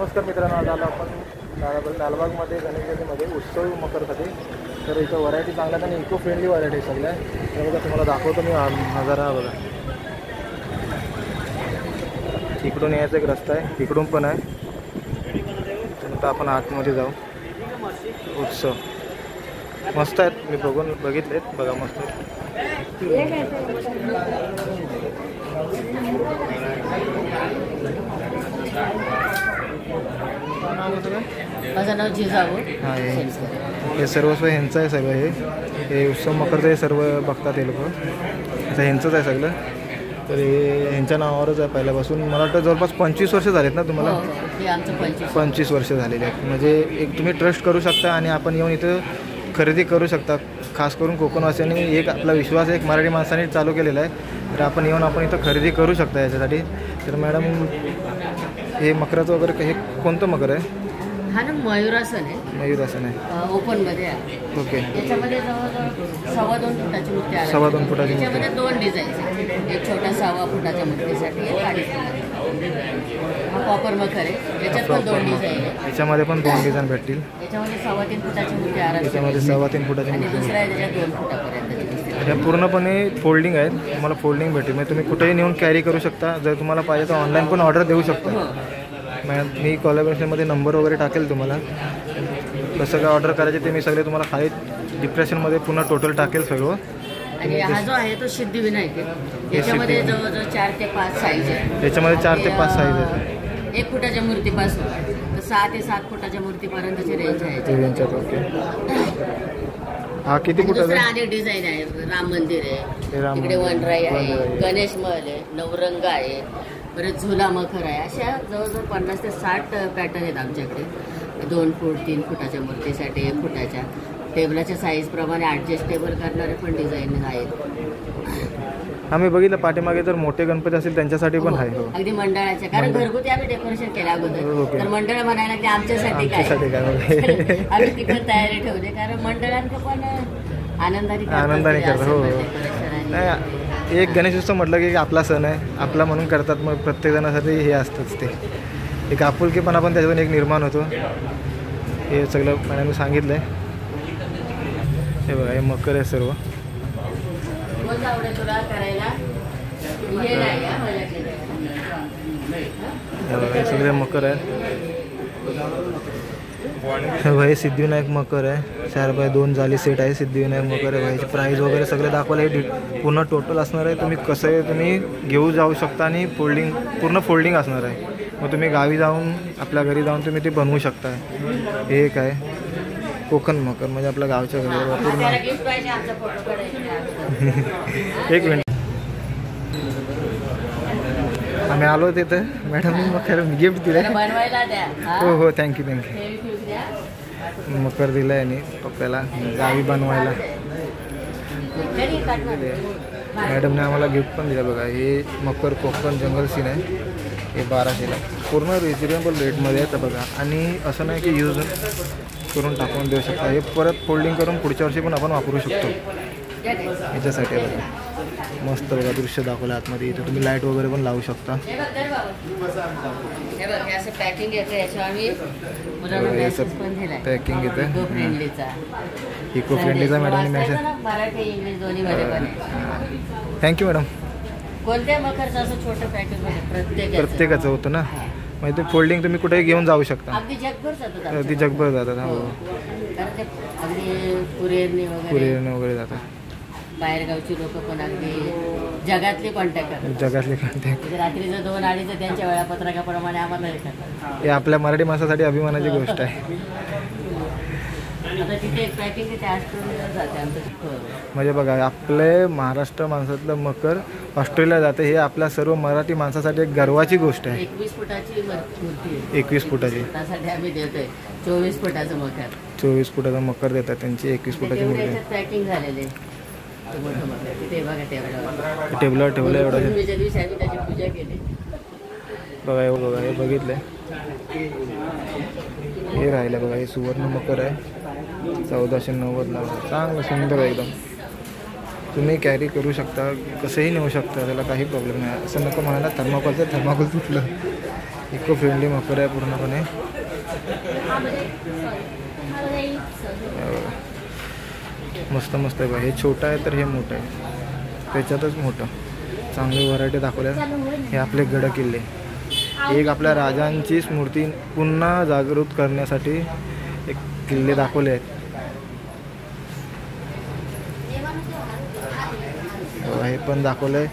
नमस्कार मित्रांनो, आज आलो आपण लालबागमध्ये गणेशमध्ये उत्सव मकरसाठी. तर इथं व्हरायटी चांगल्या आणि इको फ्रेंडली व्हरायटी सगळ्या. तर बघा तुम्हाला दाखवतो मी नजारा. बघा इकडून यायचा एक रस्ता आहे, इकडून पण आहे. आता आपण आतमध्ये जाऊ. उत्सव मस्त आहेत, मी बघितलेत. बघा मस्त माझं नाव जिजाऊ. हां, हे सर्वस्व ह्यांचं आहे सगळं. हे उत्सव मकरचं हे सर्व बघतात हे लोक. आता ह्यांचंच आहे सगळं. तर हे ह्यांच्या नावावरच आहे पहिल्यापासून. मला वाटतं जवळपास 25 वर्ष झालेत ना तुम्हाला? हे आमचं 25 वर्ष झालेले आहेत. म्हणजे एक तुम्ही ट्रस्ट करू शकता आणि आपण येऊन इथं खरेदी करू शकता. खास करून कोकणवासियांनी एक आपला विश्वास एक मराठी माणसाने चालू केलेला आहे. तर आपण येऊन आपण इथं खरेदी करू शकता याच्यासाठी. तर मॅडम हे मकराचं वगैरे हे कोणतं मकर आहे? हा ना मयूरासन आहे. मयूरासन आहे, ओपनमध्ये आहे. ओके. याच्यामध्ये जवळजवळ 2.25 फुटाची मूर्ती आहे. 2.25 फुटाची मूर्ती. याच्यामध्ये 2 डिझाईन्स आहेत. एक छोटा 6 फुटाच्या मूर्तीसाठी एक 2.5 हा कॉपर मकर आहे. याच्यात पण 2 डिझाईन आहे. याच्यामध्ये पण 2 डिझाईन भेटतील. याच्यामध्ये 3.25 फुटाची मूर्ती आहे. याच्यामध्ये 3.25 फुटाची आणि मूर्ती. दुसरा आहे त्याच्यात 2 फुटापर्यंत. या पूर्णपणे फोल्डिंग आहेत. तुम्हाला फोल्डिंग भेटेल. म्हणजे तुम्ही कुठेही नेऊन कॅरी करू शकता. जर तुम्हाला पाहिजे तर ऑनलाईन पण ऑर्डर देऊ शकता. मॅडम मी कोलॅबरेशनमध्ये नंबर वगैरे टाकेल तुम्हाला. कसं काय ऑर्डर करायचे ते मी सगळे तुम्हाला खाली डिप्रेशनमध्ये पुन्हा टोटल टाकेल सर्व. आणि हा जो आहे तो सिद्धिविनायक आहे. याच्यामध्ये जवळजवळ 4 ते 5 साईज आहे. याच्यामध्ये 4 ते 5 साईज आहे. 1 फुटाच्या मूर्तीपासून 6 ते 7 फुटाच्या मूर्तीपर्यंतची रेंज आहे. हा किती फुटाचा? अनेक डिझाईन आहे. राम मंदिर आहे, इकडे वनराई आहे, गणेश महल आहे, नवरंग आहे, परत झुला मखर आहे. अशा जवळजवळ 50 ते 60 पॅटर्न आहेत आमच्याकडे. 2 फूट 3 फुटाच्या मूर्तीसाठी, 1 फुटाच्या. टेबलाच्या साईजप्रमाणे ॲडजस्टेबल करणारे पण डिझाईन आहेत. आम्ही बघितलं पाठीमागे जर मोठे गणपती असतील त्यांच्यासाठी पण आहे. अगदी मंडळाच्या, कारण घरगुती आम्ही डेकोरेशन केलं अगोदर. तर मंडळ म्हणायला लागले आमच्यासाठी काय आम्ही ती पण तयारी ठेवली. कारण मंडळांचं पण आनंदाने करतात. हो, नाही एक गणेशोत्सव म्हटलं की आपला सण आहे, आपला म्हणून करतात. मग प्रत्येक जणासाठी हे असतंच. ते एक आपुलकीपणा पण त्याच्यातून एक निर्माण होतो. हे सगळं मॅडमने सांगितलं आहे. हे बघा हे मकर आहे सर्व. हे सगळे मकर आहे. हे सिद्धिविनायक मकर आहे. 4x2 जाली सेट आहे. सिद्धिविनायक मकर आहे. ह्याची प्राईस वगैरे सगळे दाखवलं. हे पूर्ण टोटल असणार आहे. तुम्ही कसं आहे तुम्ही घेऊ जाऊ शकता. आणि पूर्ण फोल्डिंग असणार आहे. मग तुम्ही गावी जाऊन आपल्या घरी जाऊन तुम्ही ते बनवू शकता. हे एक आहे कोकण मकर, म्हणजे आपल्या गावच्या घरी पूर्ण. एक मिनिट, आम्ही आलो तिथं. मॅडम मकर गिफ्ट दिलं. हो हो, थँक्यू. मकर दिलं आहे आणि पप्प्याला गावी बनवायला. मॅडमने आम्हाला गिफ्ट पण दिलं. बघा हे मकर कोकण जंगल सीन आहे. हे 1200ला पूर्ण रिजनेबल रेटमध्ये आहे. तर बघा, आणि असं नाही की यूज करून टाकून देऊ शकता. हे परत फोल्डिंग करून पुढच्या वर्षी पण आपण वापरू शकतो. याच्यासाठी बघा मस्त बघा दृश्य दाखवलं आतमध्ये. इथं तुम्ही लाईट वगैरे पण लावू शकता. पॅकिंग येते. इको फ्रेंडलीचा मॅडम मेसेज. Thank you madam. कोणत्या मकरचं असं छोटं पॅकेज प्रत्येकाचं होतं ना. म्हणजे ते फोल्डिंग तुम्ही कुठेही घेऊन जाऊ शकता. अगदी जगभर जातात. अगदी जगभर जातात. हो, अगदी कुरिअरने वगैरे जातात. बाहेरगावची लोक पण अगदी जगातले कॉन्टॅक्ट करतात. रात्रीचं 2-2:30 त्यांच्या वेळापत्रकाप्रमाणे आम्हाला येतात. हे आपल्या मराठी माणसासाठी अभिमानाची गोष्ट आहे. आता तिथे एक पॅकिंग तिथे ऑस्ट्रेलियाला जाते आमचं. म्हणजे बघा आपले महाराष्ट्र माणसातलं मकर ऑस्ट्रेलिया जाते. हे आपल्या सर्व मराठी माणसासाठी एक गर्वाची गोष्ट आहे. 21 फुटाची मूर्ती आहे. 21 फुटाची. त्यासाठी आम्ही देतोय 24 फुटाचं मकर. 24 फुटाचं मकर देतात त्यांची. 21 फुटाची मूर्ती पॅकिंग झालेले. टेबलवर ठेवलं एवढं. दिवशी आम्ही त्याची पूजा केली. बघा बघा हे बघितलंय. हे राहिलं बघा. हे सुवर्ण मकर आहे. 1490ला. चांगलं सुंदर आहे एकदम. तुम्ही कॅरी करू शकता, कसंही नेऊ शकता, त्याला काही प्रॉब्लेम नाही. असं नको म्हणायला थर्माकोलचं थर्माकोल तुटलं. इको फ्रेंडली मकर आहे पूर्णपणे. मस्त मस्त आहे बघा. हे छोटं आहे तर हे मोठं आहे, त्याच्यातच मोठं. चांगली व्हरायटी दाखवल्या. हे आपले गड किल्ले, एक आपल्या राजांची स्मृती पुन्हा जागृत करण्यासाठी एक किल्ले दाखवले आहेत. हे पण दाखवलं आहे.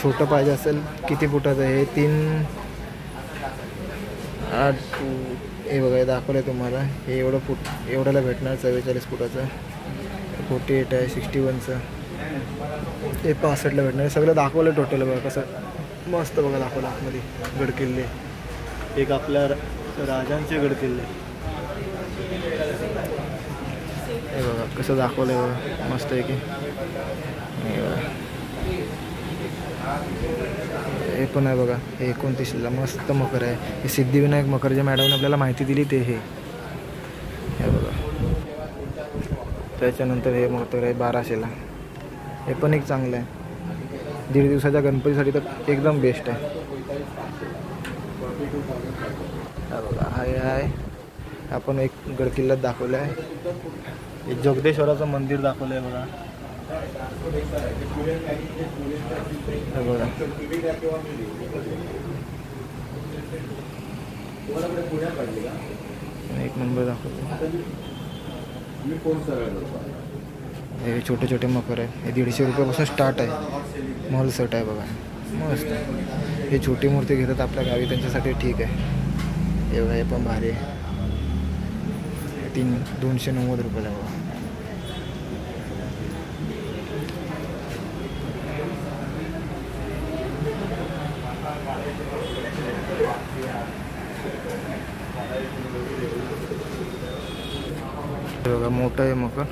छोटं पाहिजे असेल किती फुटाचं आहे? 3 8 हे बघा, हे दाखवलं आहे तुम्हाला. हे एवढं फूट एवढ्याला भेटणार. 44 फुटाचं. 48 आहे, 61चं. हे 65ला भेटणार. हे सगळं दाखवलं टोटल बघा. कसं मस्त बघा दाखवलं आतमध्ये गडकिल्ले. एक आपल्या राजांचे गडकिल्ले हे बघा कसं दाखवलं आहे बघा. मस्त आहे की. हे बघा, हे पण आहे बघा. हे 29ला मस्त मकर आहे. हे सिद्धिविनायक मकर जे मॅडमने आपल्याला माहिती दिली ते हे बघा. त्याच्यानंतर हे मकर आहे 1200ला. हे पण एक चांगलं आहे. 1.5 दिवसाच्या गणपतीसाठी तर एकदम बेस्ट आहे. हा बघा, हाय हाय. आपण एक गडकिल्ल्यात दाखवलं आहे. हे जगदेश्वराचं मंदिर दाखवलं आहे बघा. बघा एक नंबर दाखवतो. हे छोटे छोटे मकर आहे. हे 150 रुपयापासून स्टार्ट आहे. मॉल सेट आहे बघा. मस्त. हे छोटी मूर्ती घेतात आपल्या गावी, त्यांच्यासाठी ठीक आहे. हे बघा, हे पण भारी आहे. 290 रुपयाला बघा. बघा मोठं आहे मकर.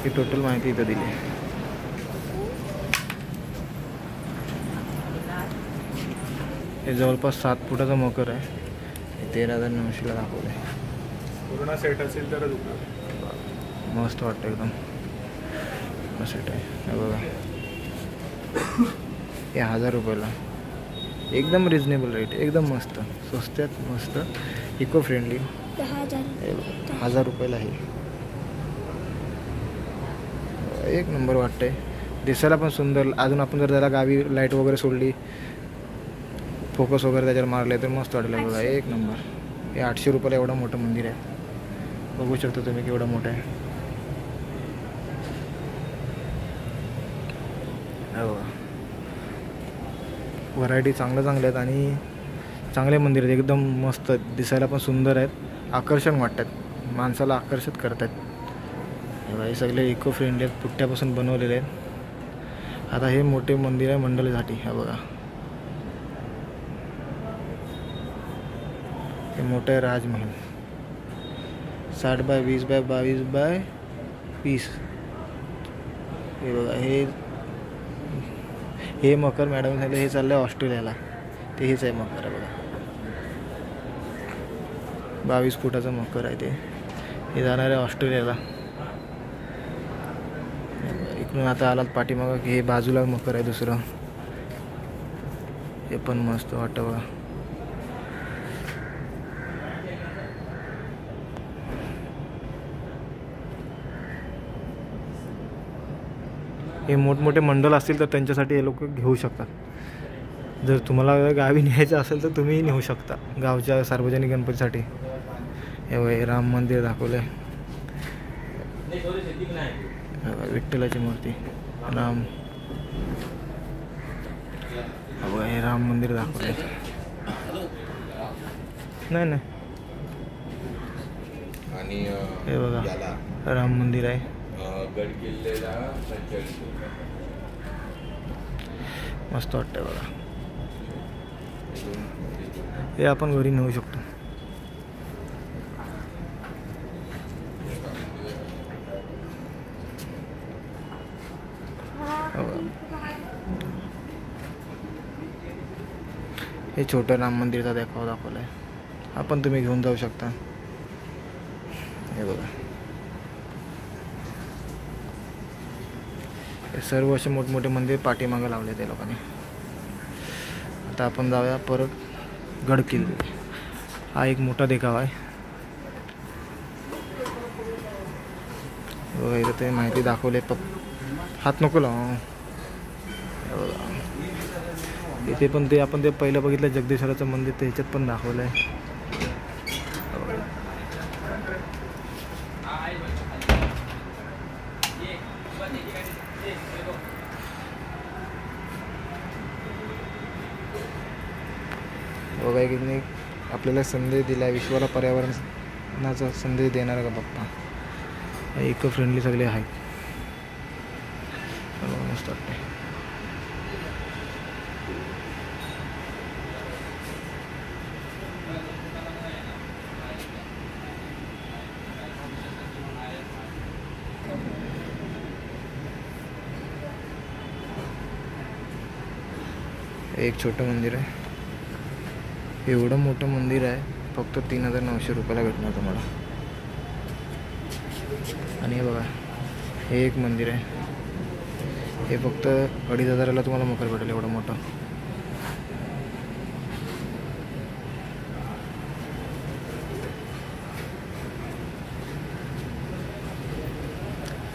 ही टोटल माहिती इथं दिली. हे जवळपास 7 फुटाचं मकर आहे. 13,900ला दाखवलं आहे. पूर्ण सेट असेल तर मस्त वाटतं एकदम. सेट आहे हे बघा. हे 1000 रुपयाला. एकदम रिजनेबल रेट, एकदम मस्त स्वस्त्यात मस्त इको फ्रेंडली. 1000 रुपयाला आहे. एक नंबर वाटतंय. दिसायला पण सुंदर. अजून आपण जर त्याला गावी लाईट वगैरे सोडली, फोकस वगैरे त्याच्यावर मारले तर मस्त वाटलं बघा. एक नंबर. हे 800 रुपयाला एवढं मोठं मंदिर आहे. बघू शकता तुम्ही केवढं मोठं आहे. बघा व्हरायटी चांगल्या आहेत आणि चांगले मंदिर आहेत. एकदम मस्त दिसायला पण सुंदर आहेत. आकर्षक वाटतात, माणसाला आकर्षित करतात. हे सगळे इको फ्रेंडली आहेत. पुट्ट्यापासून बनवलेले आहेत. आता हे मोठे मंदिर आहे मंडळीसाठी. हा बघा, हे मोठं आहे राजमहल. 60 बाय 20 बाय 22 बाय 20. हे बघा, हे मकर मॅडम झालं. हे चाललं आहे ऑस्ट्रेलियाला. ते हेच आहे मकर आहे बघा. 22 फुटाचं मकर आहे ते. हे जाणार आहे ऑस्ट्रेलियाला. इकडून आता आलात पाठीमागं की हे बाजूला मकर आहे दुसरं. हे पण मस्त वाटतं बघा. हे मोठमोठे मंडळ असतील तर त्यांच्यासाठी हे लोक घेऊ शकतात. जर तुम्हाला गावी न्यायचं असेल तर तुम्ही नेऊ शकता गावच्या सार्वजनिक गणपतीसाठी. हे राम मंदिर दाखवलं आहे. विठ्ठलाची मूर्ती राम. हे राम मंदिर दाखवलं आहे. नाही हे बघा राम मंदिर आहे. मस्त वाटतंय बघा. हे आपण घरी नेऊ शकतो. हे छोटं राम मंदिरचा देखावा दाखवला आहे. आपण तुम्ही घेऊन जाऊ शकता. हे बघा सर्व असे मोठमोठे मंदिर पाठीमागं लावले त्या लोकांनी. आता आपण जाऊया परत गड किल्ले. हा एक मोठा देखावा आहे बघा. इथं ते माहिती दाखवले. हात नको लाव. इथे पण ते आपण ते पहिलं बघितलं जगदीश्वराचं मंदिर, ते ह्याच्यात पण दाखवलं आहे. बघा की आपल्याला संदेश दिला, विश्वाला पर्यावरणाचा संदेश देणारा का बाप्पा. इको फ्रेंडली सगळे आहेत. मस्त वाटते. एक छोटं मंदिर आहे. एवढं मोठं मंदिर आहे, फक्त 3,900 रुपयाला भेटणार तुम्हाला. आणि हे बघा, हे एक मंदिर आहे, हे फक्त 2,500ला तुम्हाला मकर भेटेल. एवढं मोठं.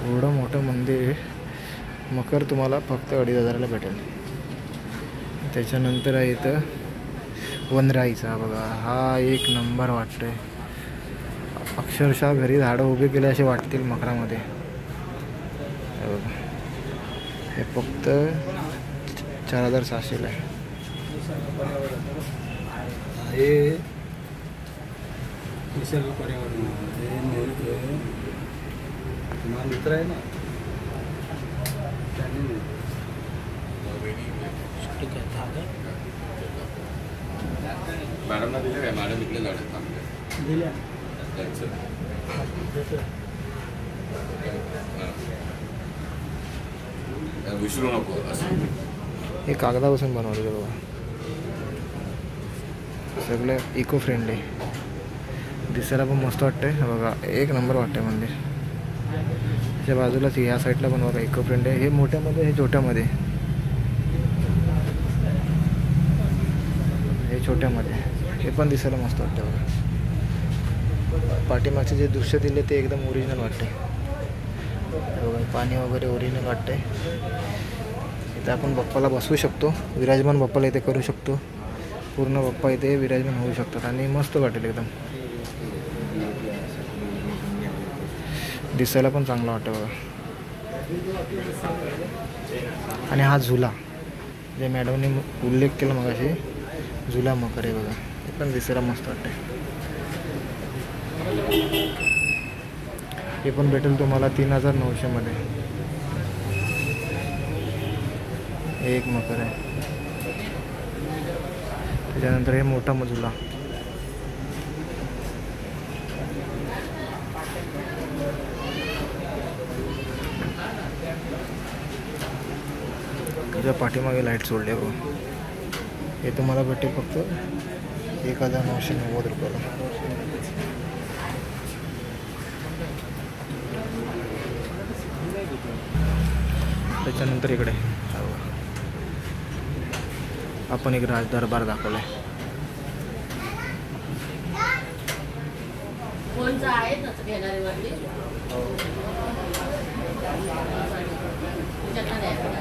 एवढं मोठं मंदिर मकर तुम्हाला फक्त 2,500ला भेटेल. त्याच्यानंतर आहे इथं वनराईचा बघा. हा एक नंबर वाटतोय. अक्षरशः घरी झाडं उभे केले असे वाटतील मकरामध्ये. हे फक्त 4,700ला आहे. हे निसर्ग पर्यावरण तुम्हाला मित्र आहे ना, मॅडमला दिले काय? मॅडम इकडे झाडे दिल्या. विसरू नको असं. हे कागदापासून बनवलेलं बघा. सगळं इको फ्रेंडली, दिसायला पण मस्त वाटतंय बघा. एक नंबर वाटतंय मंदिर. त्याच्या बाजूलाच ह्या साईडला पण बघा इको फ्रेंडली. हे मोठ्यामध्ये, हे छोट्यामध्ये, हे छोट्यामध्ये. हे पण दिसायला मस्त वाटतं बघा. पाठीमागचे जे दृश्य दिले ते एकदम ओरिजिनल वाटते बघा. पाणी वगैरे ओरिजिनल वाटते. इथं आपण बाप्पाला बसवू शकतो, विराजमान बाप्पाला इथे करू शकतो. पूर्ण बाप्पा इथे विराजमान होऊ शकतात आणि मस्त वाटेल एकदम. दिसायला पण चांगला वाटतं बघा. आणि हा झुला जे मॅडमने उल्लेख केला मगाशी, झुला मकर आहे बघा. हे पण दिसायला मस्त वाटते. हे पण भेटेल तुम्हाला 3,900 मध्ये. एक मकर आहे. त्याच्यानंतर हे मोठा झुला. त्याच्या पाठीमागे लाईट सोडले बघ. हे तुम्हाला भेटेल फक्त 1,990 रुपयाला. त्याच्यानंतर इकडे आपण एक राज दरबार दाखवलाय.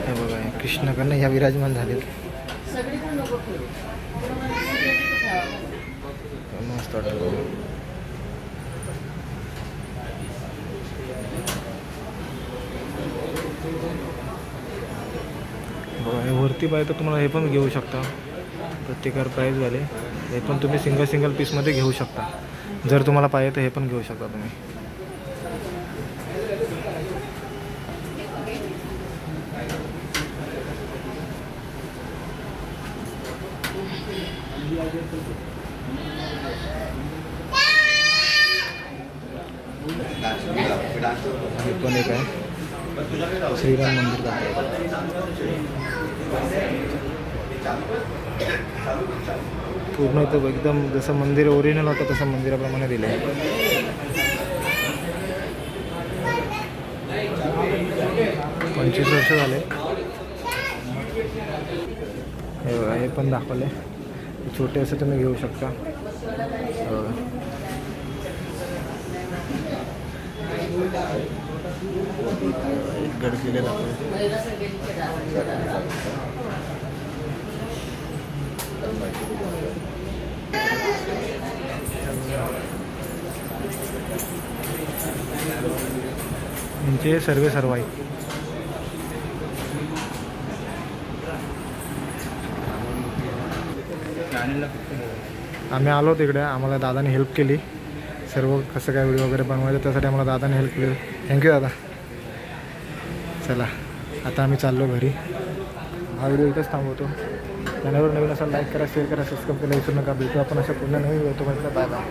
हे बघा, कृष्णकडनं ह्या विराजमान झालेत. मस्त वाटतं. बघा, हे वरती पाहिजे तर तुम्हाला हे पण घेऊ शकता. प्रत्येकावर प्राईजवाले. हे पण तुम्ही सिंगल पीसमध्ये घेऊ शकता. जर तुम्हाला पाहिजे तर हे पण घेऊ शकता तुम्ही. हे पण एक आहे श्रीराम मंदिर दाखवलं. पूर्ण इथं एकदम जसं मंदिर ओरिजिनल होतं तसं मंदिराप्रमाणे दिलं आहे. 25 वर्ष झाले. हे बघा, हे पण दाखवले. छोटे असं तुम्ही घेऊ शकता. हे बघा. गडकिले दाखवले. यांचे सर्व आहे. आम्ही आलो तिकडे, आम्हाला दादाने हेल्प केली सर्व कसं काय व्हिडिओ वगैरे बनवायचं, त्यासाठी आम्हाला दादाने हेल्प केली. थँक्यू दादा. चला आता आम्ही चाललो घरी. हा व्हिडिओ इथंच थांबवतो. चॅनलवर नवीन असाल लाईक करा, शेअर करा, सबस्क्राईब करायला विसरू नका. भेटू आपण असं पुन्हा नवीन व्हिडिओ. म्हटलं बाय बाय.